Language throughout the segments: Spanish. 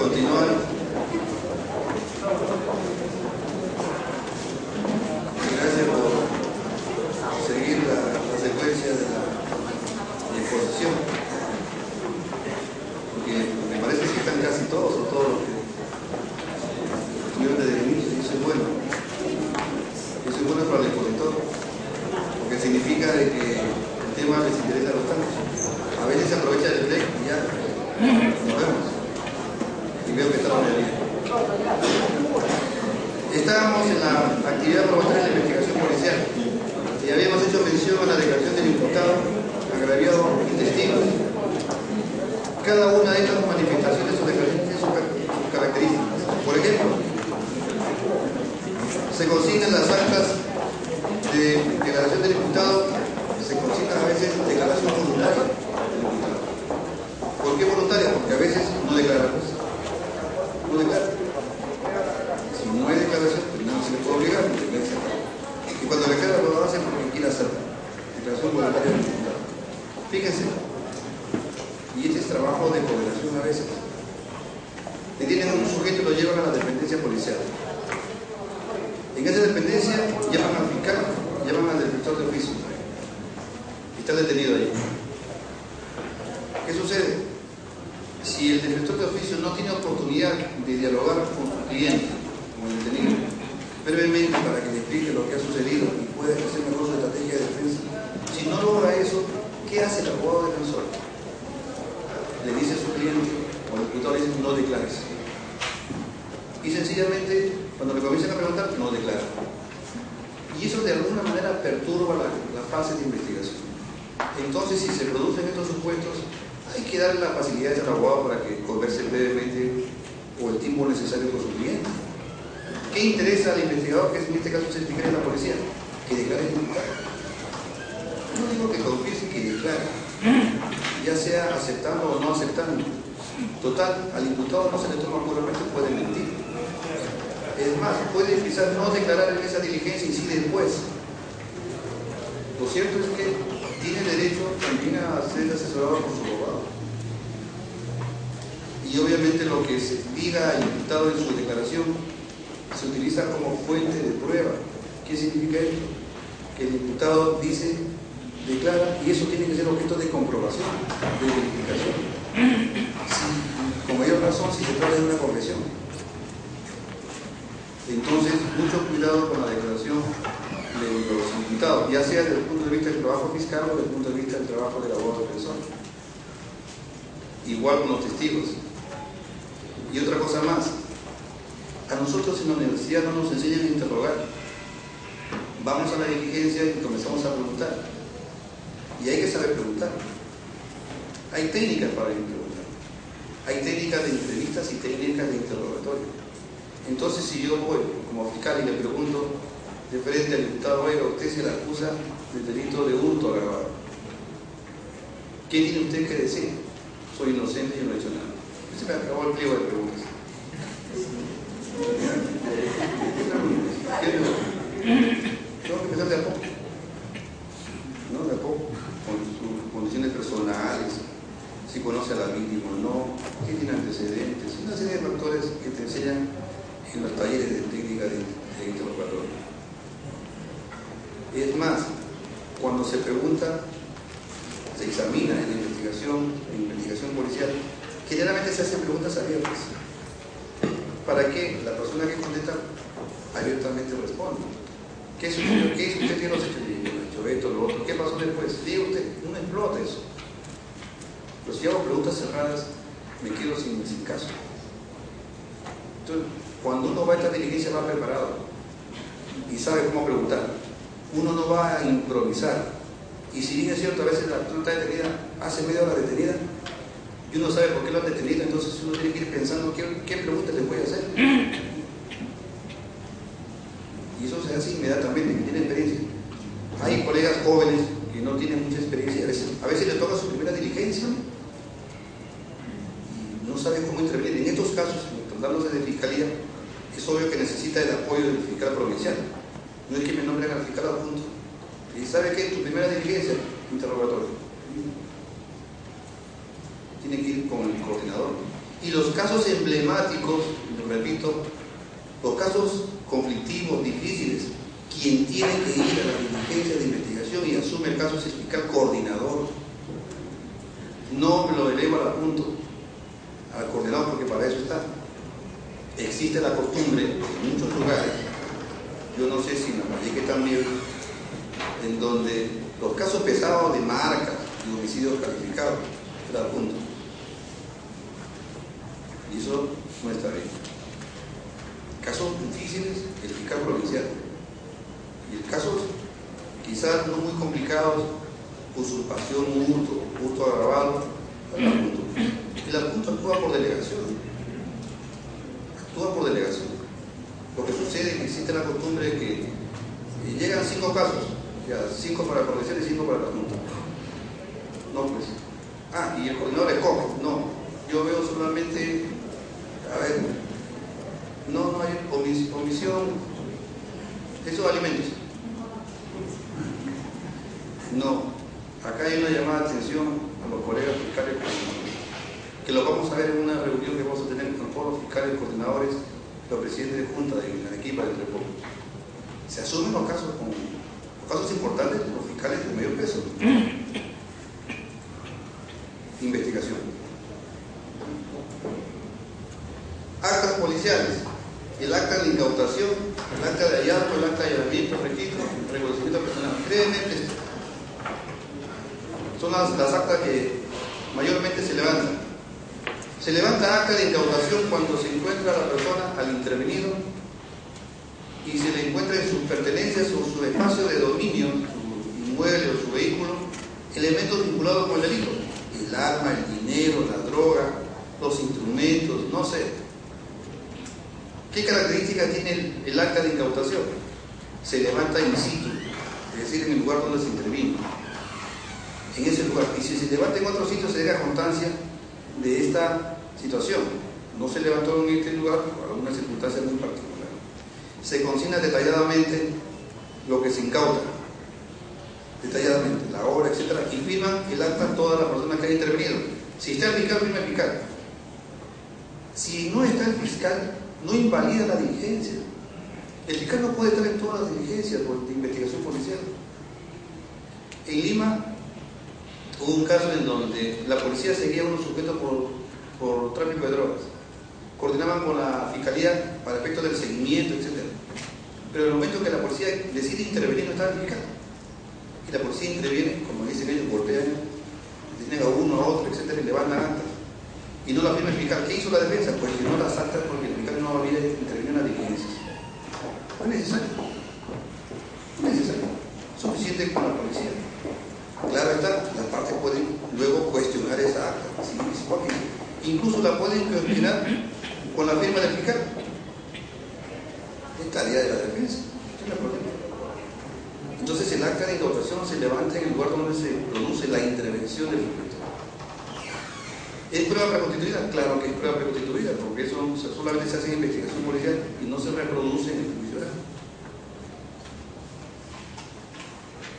continuar. Gracias por seguir la secuencia de la exposición, porque me parece que están casi todos o todos los que estuvieron desde el inicio, y eso es bueno. Eso es bueno para el expositor, porque significa de que el tema les interesa a los tantos. A veces se aprovecha del break y ya nos vemos. Y veo que estamos bien. Estábamos en la actividad promotora de la investigación policial y habíamos hecho mención a la declaración del imputado, agraviado y testigos. Cada una de estas manifestaciones o declaraciones tiene sus características. Por ejemplo, se consignan las actas de declaración del imputado, se consigna a veces declaración voluntaria del imputado. ¿Por qué voluntaria? Porque a veces no declaramos. No declara. Si no hay declaración, pues no se le puede obligar. Y cuando declara lo hace porque quiere hacerlo. Declaración voluntaria del imputado. Fíjense. Y este es trabajo de cooperación a veces. Detienen a un sujeto y lo llevan a la dependencia policial. En esa dependencia llaman al fiscal, llaman al defensor de oficio. Está detenido ahí. ¿Qué sucede? Si el defensor de oficio no tiene oportunidad de dialogar con su cliente, con el detenido, brevemente para que le explique lo que ha sucedido y pueda hacer mejor su estrategia de defensa, si no logra eso, ¿qué hace el abogado defensor? Le dice a su cliente, o el imputado le dice, no declares. Y sencillamente, cuando le comienzan a preguntar, no declara. Y eso de alguna manera perturba la fase de investigación. Entonces, si se producen estos supuestos, hay que darle la facilidad al abogado para que converse brevemente o el tiempo necesario con su cliente. ¿Qué interesa al investigador, que en este caso es el fiscal de la policía? Que declare el imputado. No digo que confiese, que declare, ya sea aceptando o no aceptando. Total, al imputado no se le toma puramente, puede mentir. Es más, puede quizás no declarar en esa diligencia y sí después. Lo cierto es que tiene derecho también a ser asesorado por su abogado. Y obviamente lo que se diga al imputado en su declaración se utiliza como fuente de prueba. ¿Qué significa esto? Que el imputado dice, declara, y eso tiene que ser objeto de comprobación, de verificación. Sí, con mayor razón si se trata de una confesión. Entonces, mucho cuidado con la declaración de los imputados, ya sea desde el punto de vista del trabajo fiscal o desde el punto de vista del trabajo del abogado defensor. Igual con los testigos. Y otra cosa más, a nosotros en la universidad no nos enseñan a interrogar. Vamos a la diligencia y comenzamos a preguntar. Y hay que saber preguntar. Hay técnicas para preguntar. Hay técnicas de entrevistas y técnicas de interrogatorio. Entonces, si yo voy como fiscal y le pregunto de frente al imputado, oiga, usted se le acusa del delito de hurto agravado. ¿Qué tiene usted que decir? Soy inocente y no he hecho nada. Se me acabó el pliego de preguntas. Tengo que empezar de a poco. ¿No? De a poco. Con sus condiciones personales, si conoce a la víctima o no, qué tiene antecedentes, una serie de factores que te enseñan en los talleres de técnica de interrogatorio. Es más, cuando se pregunta, se examina en la investigación policial, generalmente se hacen preguntas abiertas para que la persona que contesta abiertamente responda. ¿Qué sucedió? ¿Qué hizo usted? ¿Qué los hecho esto, lo otro? ¿Qué pasó después? Diga usted, no explota eso. Pero si hago preguntas cerradas, me quedo sin caso. Entonces, cuando uno va a esta diligencia va preparado y sabe cómo preguntar. Uno no va a improvisar. Y si bien es cierto, a veces la persona está detenida, hace media hora detenida, y uno sabe por qué lo han detenido, entonces uno tiene que ir pensando qué preguntas le voy a hacer. Y eso se hace inmediatamente, que tiene experiencia. Hay colegas jóvenes que no tienen mucha experiencia, a veces le toca su primera diligencia y no saben cómo intervenir. En estos casos, tratándose de fiscalía, es obvio que necesita el apoyo del fiscal provincial. No es que me nombren al fiscal adjunto. Y sabe que tu primera diligencia, interrogatorio. Tiene que ir con el coordinador. Y los casos emblemáticos, repito, los casos conflictivos, difíciles, quien tiene que ir a la diligencia de investigación y asume el caso es el fiscal coordinador. No me lo elevo al coordinador, porque para eso está. Existe la costumbre en muchos lugares, yo no sé si en la Mayeque también, en donde los casos pesados de marcas y homicidios calificados se la apuntan. Y eso no está bien. Casos difíciles, el fiscal provincial. Y casos quizás no muy complicados, usurpación, hurto agravado, el adjunto. El adjunto actúa por delegación. Lo que sucede es que existe la costumbre de que llegan 5 casos, ya 5 para el provincial y 5 para el adjunto. No, pues. Y el coordinador escoge. No, yo veo solamente, no hay omisión, esos alimentos. No, acá hay una llamada de atención a los colegas fiscales que lo vamos a ver en una reunión que vamos a tener con todos los fiscales coordinadores, los presidentes de junta de Arequipa del Trepó. Se asumen los casos importantes de los fiscales de medio peso. Investigación. Actas policiales. El acta de incautación, el acta de hallazgo, el acta de allanamiento, registro, reconocimiento personal. Créanme, son las actas que mayormente se levantan. Se levanta acta de incautación cuando se encuentra a la persona, al intervenido, y se le encuentra en sus pertenencias o su espacio de dominio, su inmueble o su vehículo, elementos vinculados con el delito. El arma, el dinero, la droga, los instrumentos, no sé. ¿Qué características tiene el acta de incautación? Se levanta in situ, es decir, en el lugar donde se intervino. En ese lugar. Y si se levanta en otro sitio, se deja constancia de esta situación. No se levantó en este lugar por alguna circunstancia muy particular. Se consigna detalladamente lo que se incauta, detalladamente, la obra, etc. Y firman el acta todas las personas que han intervenido. Si está el fiscal, firma el fiscal. Si no está el fiscal, no invalida la diligencia. El fiscal no puede estar en todas las diligencias de investigación policial. En Lima hubo un caso en donde la policía seguía a unos sujetos por tráfico de drogas. Coordinaban con la fiscalía para efectos del seguimiento, etc. Pero en el momento que la policía decide intervenir, no estaba el fiscal. Y la policía interviene, como dicen ellos, golpean, detienen a uno, a otro, etc. y levantan actas. Y no la firma el fiscal. ¿Qué hizo la defensa? Pues firmó las actas porque el fiscal no había intervenido en las diligencias. No es necesario. No es necesario. Suficiente con la policía. Claro está, las partes pueden luego cuestionar esa acta. ¿Sí? Incluso la pueden cuestionar con la firma del fiscal. Es tarea de la defensa. No hay problema. Entonces el acta de incautación se levanta en el lugar donde se produce la intervención del sujeto. ¿Es prueba preconstituida? Claro que es prueba preconstituida, porque eso solamente se hace en investigación policial y no se reproduce en el juicio oral.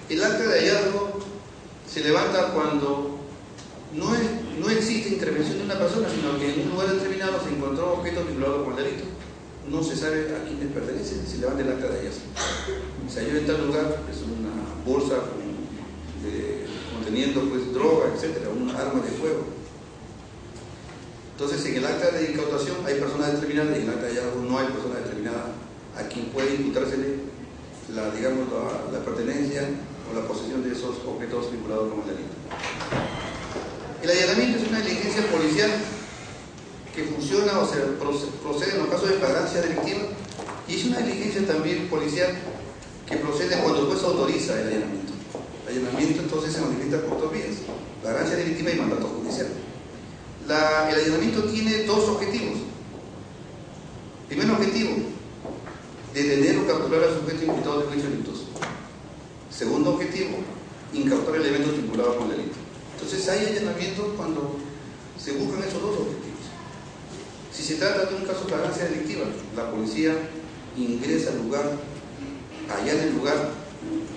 El acta de hallazgo se levanta cuando no existe intervención de una persona, sino que en un lugar determinado se encontró objetos vinculados con el delito. No se sabe a quiénes pertenecen, se levanta el acta de hallazgo. Se halló en tal lugar, es una bolsa conteniendo pues droga, etcétera, un arma de fuego. Entonces, en el acta de incautación hay personas determinadas y en el acta de hallazgo no hay personas determinadas a quien puede imputársele la pertenencia o la posesión de esos objetos vinculados con el delito. El allanamiento es una diligencia policial que funciona o se procede en los casos de flagrancia delictiva y es una diligencia también policial que procede cuando el juez autoriza el allanamiento. El allanamiento entonces se manifiesta por dos vías: flagrancia delictiva y mandato judicial. El allanamiento tiene dos objetivos. Primer objetivo, detener o capturar al sujeto imputado de juicio delictuoso. Segundo objetivo, incautar elementos vinculados con el delito. Entonces hay allanamientos cuando se buscan esos dos objetivos. Si se trata de un caso de flagrancia delictiva, la policía ingresa al lugar, allana el lugar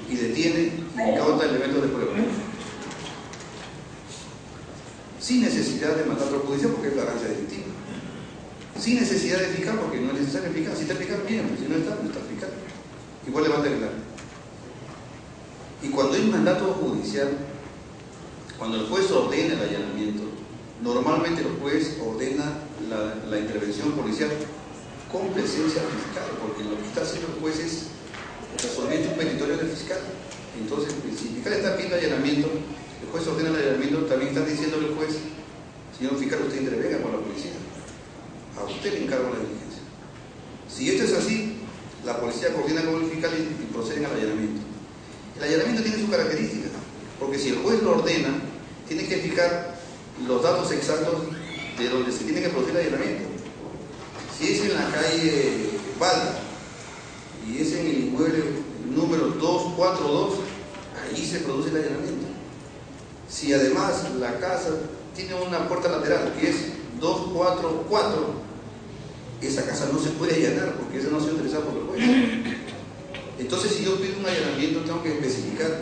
y detiene y incauta elementos de prueba. sin necesidad de mandato judicial porque es flagrancia delictiva, sin necesidad de fiscal porque no es necesario fiscal. Si está el fiscal, bien, si no está, no está el fiscal. Igual levanta el acta. Y cuando hay un mandato judicial, cuando el juez ordena el allanamiento, normalmente el juez ordena la intervención policial con presencia fiscal, porque lo que está haciendo el juez es resolviendo un petitorio del fiscal. Entonces, si el fiscal está pidiendo allanamiento, el juez ordena el allanamiento, también está diciéndole al juez: señor fiscal, usted intervenga con la policía, a usted le encargo la diligencia. Si esto es así, la policía coordina con el fiscal y proceden al allanamiento. El allanamiento tiene sus características, porque si el juez lo ordena, tiene que fijar los datos exactos de donde se tiene que producir el allanamiento. Si es en la calle Balda y es en el inmueble número 242, ahí se produce el allanamiento. Si además la casa tiene una puerta lateral que es 244, esa casa no se puede allanar porque esa no ha sido utilizada por el juez. Entonces, si yo pido un allanamiento, tengo que especificar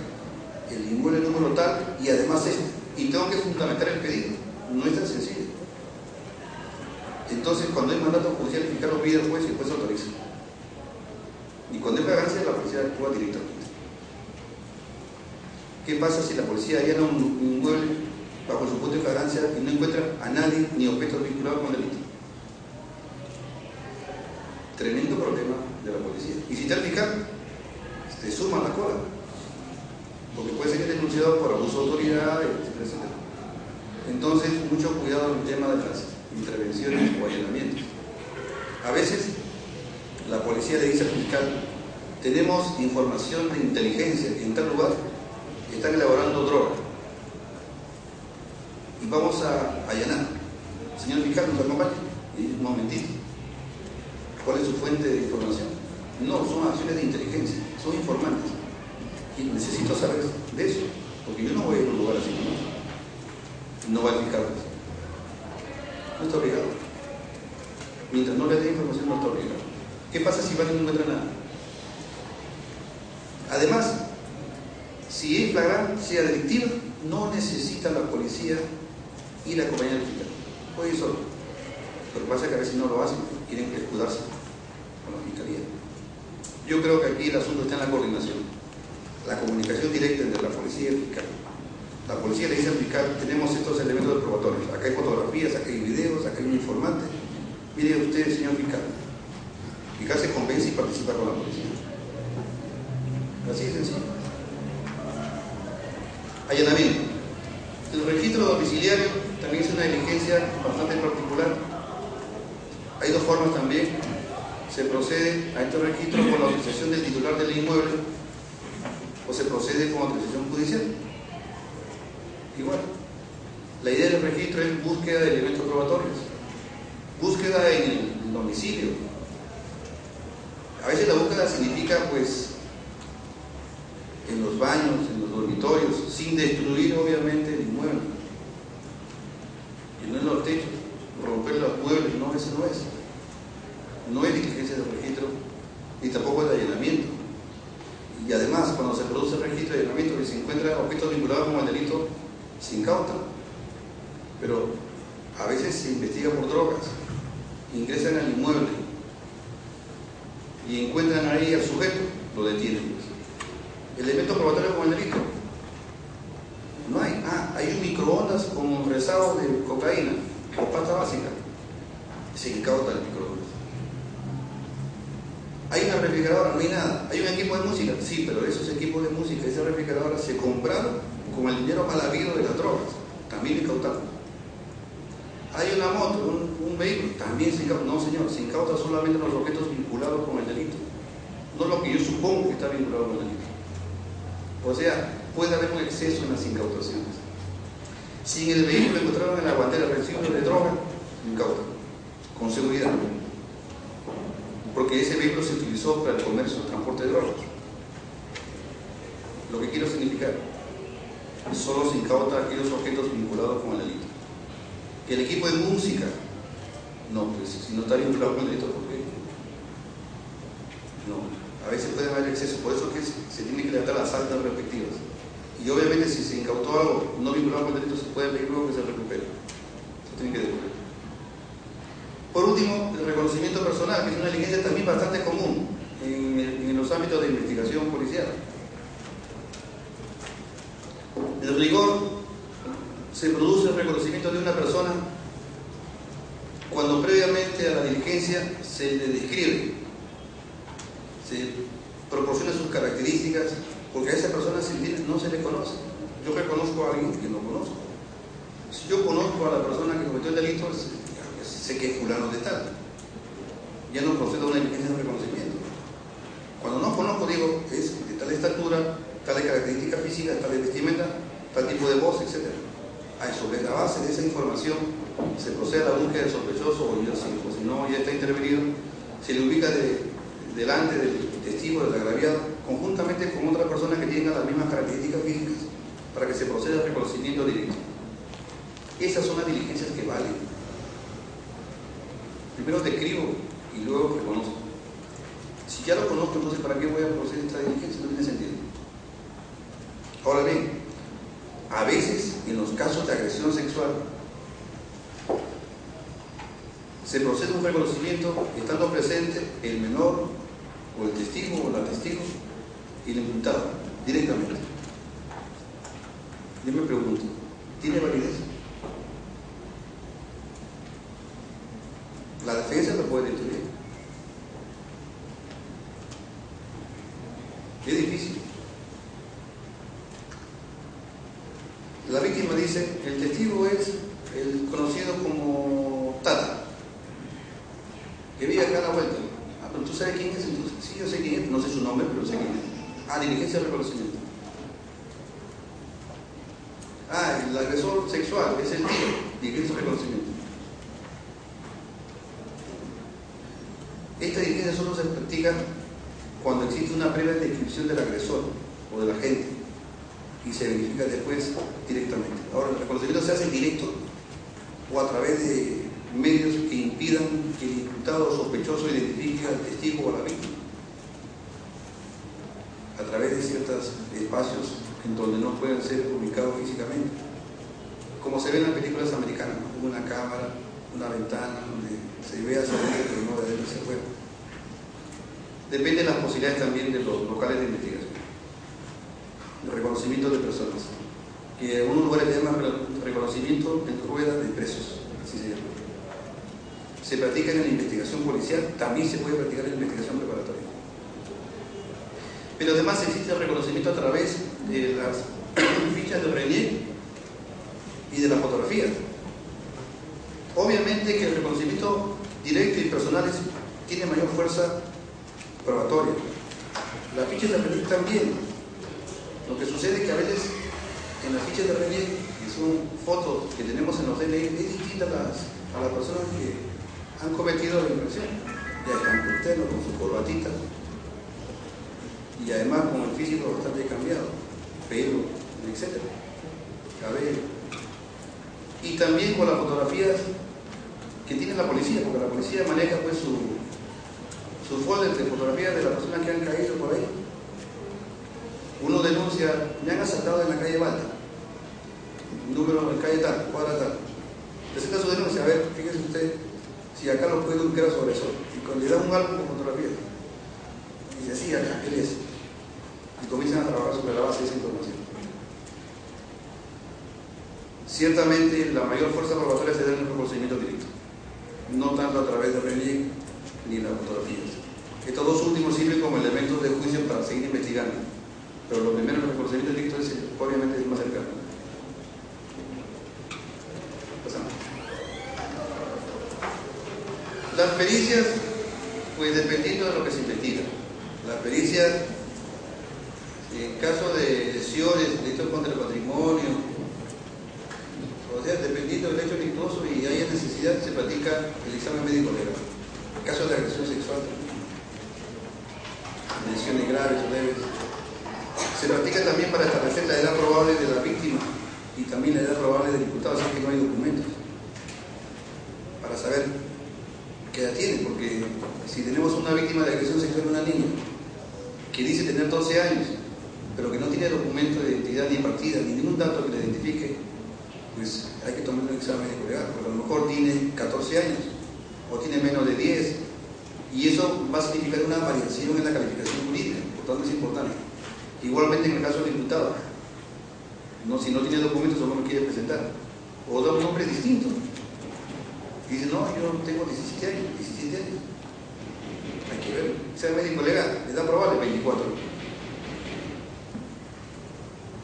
el inmueble número tal y además y tengo que fundamentar el pedido. No es tan sencillo. Entonces, cuando hay mandato judicial, el fiscal lo pide al juez y el juez autoriza. Y cuando hay flagrancia, la policía actúa directamente. ¿Qué pasa si la policía allana un inmueble bajo el supuesto de flagrancia y no encuentra a nadie ni objetos vinculados con el delito? Tremendo problema de la policía. Y si está el fiscal, se suma a la cola, porque puede ser denunciado por abuso de autoridad, etc. Entonces, mucho cuidado en el tema de las intervenciones o allanamientos. A veces, la policía le dice al fiscal: tenemos información de inteligencia que en tal lugar están elaborando droga y vamos a allanar. Señor fiscal, ¿nos acompaña? Y dice: un momentito, ¿cuál es su fuente de información? No, son acciones de inteligencia, son informantes. Y necesito saber de eso, porque yo no voy a ir a un lugar así, no va el fiscal. No está obligado. Mientras no le dé información, no está obligado. ¿Qué pasa si van y no encuentran nada? Además, si es flagrancia delictiva, no necesita la policía ir a acompañar al fiscal. Puede ir solo. Lo que pasa es que a veces no lo hacen, quieren escudarse con la fiscalía. Yo creo que aquí el asunto está en la coordinación, la comunicación directa entre la policía y el fiscal. La policía le dice al fiscal: tenemos estos elementos probatorios, acá hay fotografías, acá hay videos, acá hay un informante. Mire usted, señor fiscal. El fiscal se convence y participa con la policía. Así de sencillo. Allanamiento. El registro domiciliario también es una diligencia bastante particular. Hay dos formas también. Se procede a este registro con la autorización del titular del inmueble o se procede con autorización judicial. Igual. La idea del registro es búsqueda de elementos probatorios, búsqueda en el domicilio. A veces la búsqueda significa, pues, en los baños, en los dormitorios, sin destruir obviamente el inmueble, y no en los techos, romper los muebles. No, eso no es. No es diligencia de registro y tampoco es de allanamiento. Y además, cuando se produce el registro de allanamiento y se encuentra objetos vinculados con el delito, se incauta. Pero a veces se investiga por drogas, ingresan al inmueble y encuentran ahí al sujeto, lo detienen. Elementos probatorios con el delito. No hay. Hay un microondas con rezago de cocaína o pasta básica. Se incauta el microondas. Hay una refrigeradora, no hay nada. Hay un equipo de música, sí, pero esos equipos de música, esas refrigeradoras se compraron con el dinero mal habido de las drogas, también incautamos. Hay una moto, un vehículo, también se incauta. No, señor, se incauta solamente los objetos vinculados con el delito, no lo que yo supongo que está vinculado con el delito. O sea, puede haber un exceso en las incautaciones. Si en el vehículo encontraron en la guantera residuos de droga, incautan, con seguridad. Porque ese vehículo se utilizó para el comercio, el transporte de drogas. Lo que quiero significar, solo se incauta aquellos objetos vinculados con el delito. Que el equipo de música, no, pues si no está vinculado con el delito, ¿por qué? No, a veces puede haber exceso, por eso que se tiene que levantar las actas respectivas. Y obviamente si se incautó algo no vinculado con el delito, se puede pedir luego que se recupere. tienen que devolver. Por último, el reconocimiento personal, que es una diligencia también bastante común en los ámbitos de investigación policial. En rigor, se produce el reconocimiento de una persona cuando previamente a la diligencia se le describe, se proporciona sus características, porque a esa persona no se le conoce. Yo reconozco a alguien que no conozco. Si yo conozco a la persona que cometió el delito, sé que es fulano de tal. Ya no procedo a una diligencia de reconocimiento. Cuando no conozco, digo, es de tal estatura, tales características físicas, tal vestimenta, tal tipo de voz, etc. Sobre la base de esa información se procede a la búsqueda del sospechoso o si no ya está intervenido, se le ubica delante del testigo, del agraviado, conjuntamente con otra persona que tenga las mismas características físicas para que se proceda al reconocimiento directo. Esas son las diligencias que valen. Primero describo y luego reconozco. Si ya lo conozco, entonces ¿para qué voy a proceder a esta diligencia? No tiene sentido. Ahora bien, a veces en los casos de agresión sexual se procede a un reconocimiento estando presente el menor o el testigo o la testigo y el imputado directamente. Yo me pregunto, ¿tiene validez? La defensa lo puede destruir. Es difícil. La víctima dice, el testigo es el conocido como Tata, que vive acá a la vuelta. Ah, pero ¿tú sabes quién es entonces? Sí, yo sé quién es, no sé su nombre, pero sé quién es. Ah, diligencia de reconocimiento. Ah, el agresor sexual es el tío, diligencia de reconocimiento. Esta diligencia solo se practica cuando existe una previa descripción del agresor o del agente y se verifica después directamente. Ahora, el reconocimiento se hace directo o a través de medios que impidan que el imputado o sospechoso identifique al testigo o a la víctima, a través de ciertos espacios en donde no pueden ser ubicados físicamente, como se ve en las películas americanas, ¿no? Una cámara, una ventana donde se ve hacia adentro, pero no de adentro hacia afuera. Depende de las posibilidades también de los locales de investigación. El reconocimiento de personas, que en algunos lugares se llama reconocimiento en rueda de presos, así se llama. Se practica en la investigación policial, también se puede practicar en la investigación preparatoria. Pero además existe el reconocimiento a través de las fichas de RENIEC y de las fotografías. Obviamente que el reconocimiento directo y personal tiene mayor fuerza probatoria. Las fichas de RENIEC también. Lo que sucede es que a veces en las fichas de RENIEC, que son fotos que tenemos en los DNI, es distinta a las personas que han cometido la infracción. Ya están con terno, con su corbatita, y además con el físico bastante cambiado, pelo, etc. Cabello. Y también con las fotografías que tiene la policía, porque la policía maneja pues su folder de fotografías de las personas que han caído por ahí. Uno denuncia, me han asaltado en la calle Balta, número en calle tal, cuadra tal. Presenta su denuncia, a ver, fíjese usted, si acá lo puede ubicar sobre eso. Y cuando le da un álbum con fotografías, y dice, sí, acá, él es. Y comienzan a trabajar sobre la base de esa información. Ciertamente, la mayor fuerza probatoria se da en el reconocimiento directo, no tanto a través de RENIEC ni las fotografías. Estos dos últimos sirven como elementos de juicio para seguir investigando, pero lo primero, el reconocimiento directo, es obviamente es más cercano. Pasamos. Las pericias, pues dependiendo de lo que se investiga. Las pericias, en caso de lesiones, delitos contra el patrimonio, o sea, dependiendo del hecho delictuoso y haya necesidad, se practica el examen médico legal. En caso de agresión sexual, lesiones graves o leves, se practica también para establecer la edad probable de la víctima y también la edad probable del imputado, si es que no hay documentos, para saber qué edad tiene, porque si tenemos una víctima de agresión sexual, una niña, que dice tener 12 años, pero que no tiene documento de identidad ni partida, ni ningún dato que la identifique, pues hay que tomar un examen médico legal, porque a lo mejor tiene 14 años o tiene menos de 10, y eso va a significar una variación en la calificación jurídica, por tanto es importante. Igualmente en el caso del diputado, no, si no tiene documentos o no me quiere presentar, o da un nombre distinto, y dice, no, yo tengo 17 años. Hay que ver, examen médico legal, le da probable 24.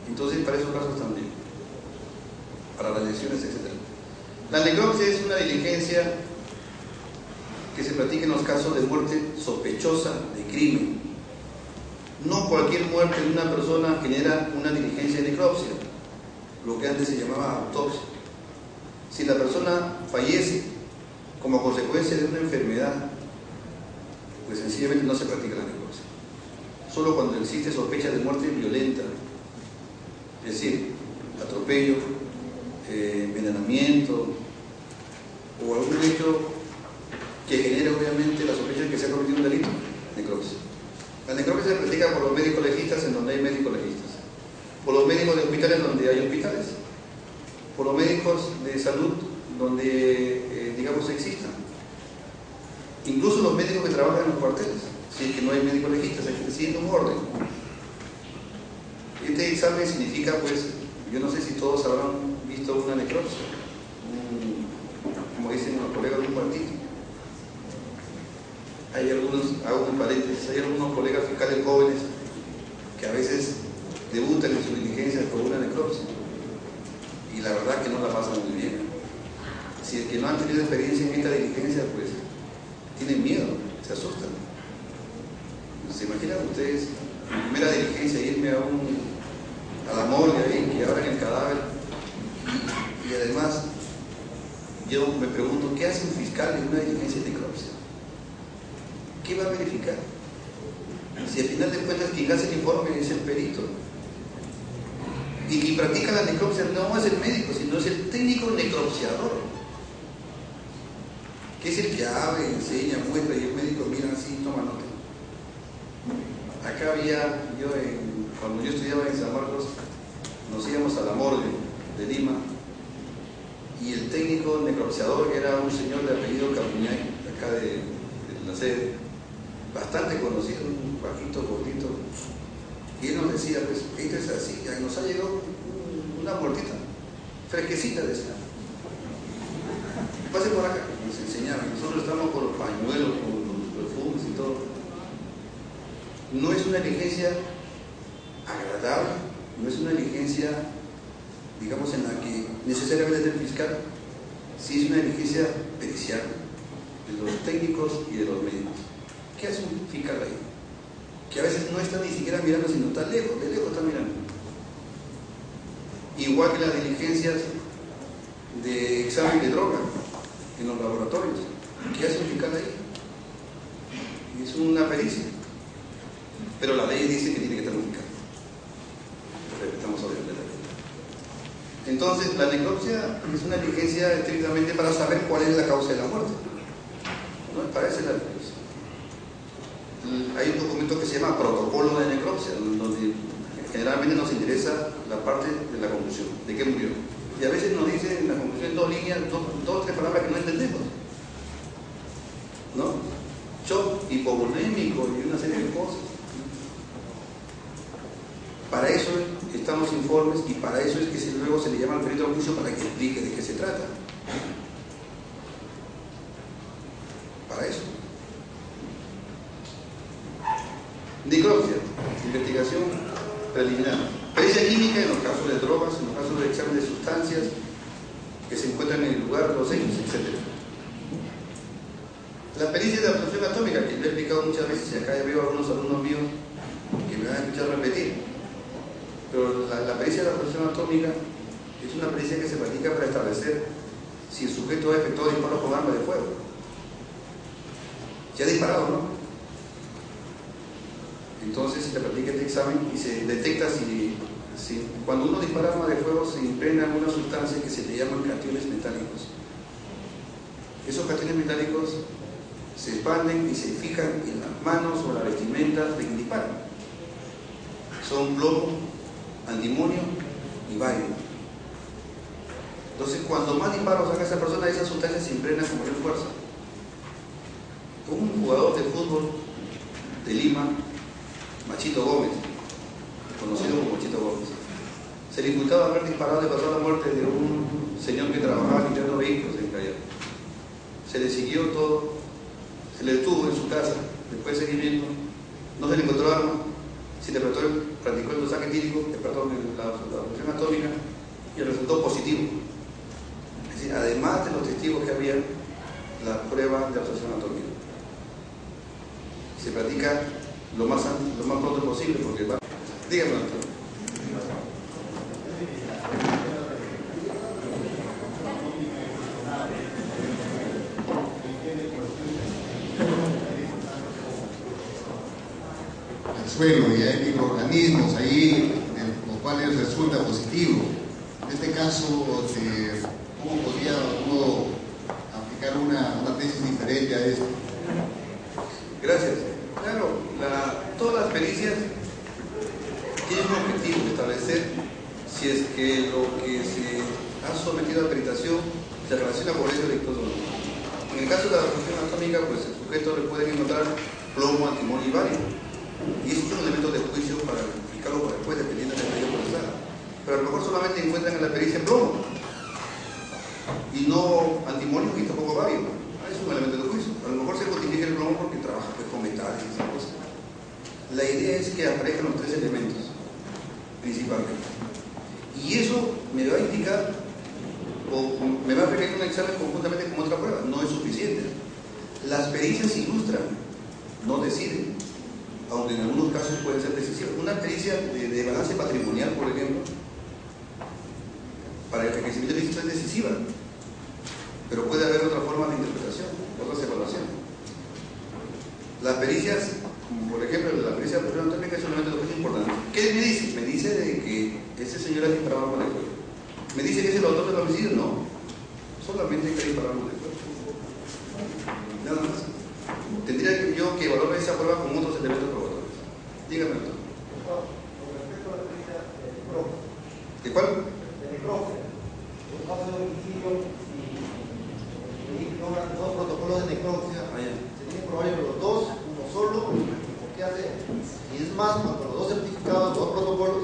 Entonces, para esos casos también, para las lesiones, etc. La necropsia es una diligencia que se practica en los casos de muerte sospechosa de crimen. No cualquier muerte de una persona genera una diligencia de necropsia, lo que antes se llamaba autopsia. Si la persona fallece como consecuencia de una enfermedad, pues sencillamente no se practica la necropsia. Solo cuando existe sospecha de muerte violenta, es decir, atropello, envenenamiento o algún hecho que genere obviamente la sospecha de que se ha cometido un delito, necropsia. La necropsia se practica por los médicos legistas en donde hay médicos legistas, por los médicos de hospitales donde hay hospitales, por los médicos de salud donde, digamos, existan. Incluso los médicos que trabajan en los cuarteles, si es que no hay médicos legistas, hay que seguir un orden. Este examen significa, pues, yo no sé si todos habrán visto una necropsia, como dicen los colegas de un cuartito. Hay algunos, hago un paréntesis, hay algunos colegas fiscales jóvenes que a veces debutan en su diligencia por una necropsia y la verdad que no la pasan muy bien. Si es que no han tenido experiencia en esta diligencia, pues tienen miedo, se asustan. ¿Se imaginan ustedes, en primera diligencia, irme a la morgue ahí, que abran el cadáver? Y además, yo me pregunto, ¿qué hace un fiscal en una diligencia de necropsia? ¿Qué va a verificar? Si al final de cuentas quien hace el informe es el perito. Y quien practica la necropsia no es el médico, sino es el técnico necropsiador, que es el que abre, enseña, muestra, y el médico mira así, toma nota. Acá había, cuando yo estudiaba en San Marcos, nos íbamos a la morgue de Lima, y el técnico necropsiador era un señor de apellido Capuñay, de acá de la sede, bastante conocido, un bajito, gordito, y él nos decía, pues, esto es así, nos ha llegado una muertita, fresquecita, decía. Pase por acá, nos enseñaban, nosotros estamos con los pañuelos, con los perfumes y todo. No es una diligencia agradable, no es una diligencia, digamos, en la que necesariamente es del fiscal, sí es una diligencia pericial de los técnicos y de los médicos. ¿Qué hace un fiscal ahí? Que a veces no está ni siquiera mirando, sino está lejos, de lejos está mirando. Igual que las diligencias de examen de droga en los laboratorios. ¿Qué hace un fiscal ahí? Es una pericia. Pero la ley dice que tiene que estar un fiscal. Estamos hablando de la ley. Entonces, la necropsia es una diligencia estrictamente para saber cuál es la causa de la muerte. ¿No? Para eso es la necropsia. Hay un documento que se llama protocolo de necropsia, donde generalmente nos interesa la parte de la conclusión, de qué murió. Y a veces nos dicen en la conclusión dos líneas, dos o tres palabras que no entendemos, ¿no? Shock hipovolémico y una serie de cosas. Para eso estamos informes y para eso es que luego se le llama al perito al juicio para que explique de qué se trata. Para eso. Necropsia, investigación preliminar. Pericia química en los casos de drogas, en los casos de examen de sustancias que se encuentran en el lugar, los hechos, etc. La pericia de absorción atómica, que lo he explicado muchas veces, y acá ya veo a algunos alumnos míos que me van a escuchar repetir. Pero la pericia de absorción atómica es una pericia que se practica para establecer si el sujeto ha efectuado disparos con arma de fuego. Ya ha disparado, ¿no? Entonces se practica este examen y se detecta si cuando uno dispara arma de fuego se impregna alguna sustancia que se le llaman cationes metálicos. Esos cationes metálicos se expanden y se fijan en las manos o la vestimenta de quien dispara. Son plomo, antimonio y bario. Entonces, cuando más disparos haga esa persona, esa sustancia se impregna con mayor fuerza. Un jugador de fútbol de Lima, Machito Gómez, conocido como Machito Gómez, se le imputaba haber disparado y causado la muerte de un señor que trabajaba limpiando vehículos en Callao. Se le siguió todo, se le detuvo en su casa, después de seguimiento, no se le encontró arma, se le practicó el dosaje etílico, la fusión atómica, y resultó positivo. Es decir, además de los testigos que había, la prueba de absorción atómica. Se practica lo más pronto posible, porque va. Dígame, doctor. Suelo y hay microorganismos ahí en los cuales resulta positivo. En este caso, ¿cómo podría uno aplicar una tesis diferente a esto? Gracias. Claro, todas las pericias tienen un objetivo, establecer si es que lo que se ha sometido a peritación se relaciona con ese delito o no. En el caso de la fusión atómica, pues el sujeto le pueden encontrar plomo, antimonio y bario. Y esos son elementos de juicio para verificarlo para después, dependiendo del medio procesal. Pero a lo mejor solamente encuentran en la pericia plomo y no antimonio y tampoco bario. Es un elemento de juicio. A lo mejor se justifica el plomo porque trabaja con metales y esas cosas. La idea es que aparezcan los tres elementos principalmente. Y eso me va a indicar o me va a requerir un examen conjuntamente con otra prueba. No es suficiente. Las pericias ilustran, no deciden, aunque en algunos casos pueden ser decisivas. Una pericia de balance patrimonial, por ejemplo, para el enriquecimiento ilícito es decisiva, pero puede haber otra forma de interpretación, otras evaluaciones. Las pericias, por ejemplo, la pericia de fusión atómica es un elemento de juicio importante. ¿Qué me dice? Me dice de que ese señor ha disparado con el fuego. ¿Me dice que es el autor del homicidio? No, solamente que ha disparado con el fuego. Nada más. Tendría yo que evaluar esa prueba con otros elementos probatorios. Dígame, doctor. ¿De cuál? De necropsia. En caso de homicidio, si dos protocolos de necropsia, se tiene probable que los dos, uno solo, ¿qué hace? Y es más, cuando los dos certificados, dos protocolos,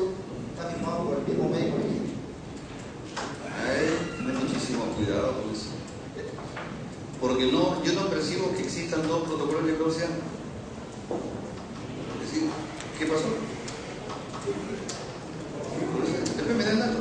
están firmados por el mismo médico legítimo. Ten muchísimo cuidado con eso. Porque yo no percibo que existan dos protocolos de necropsia. Es decir, ¿qué pasó? Después me dan datos.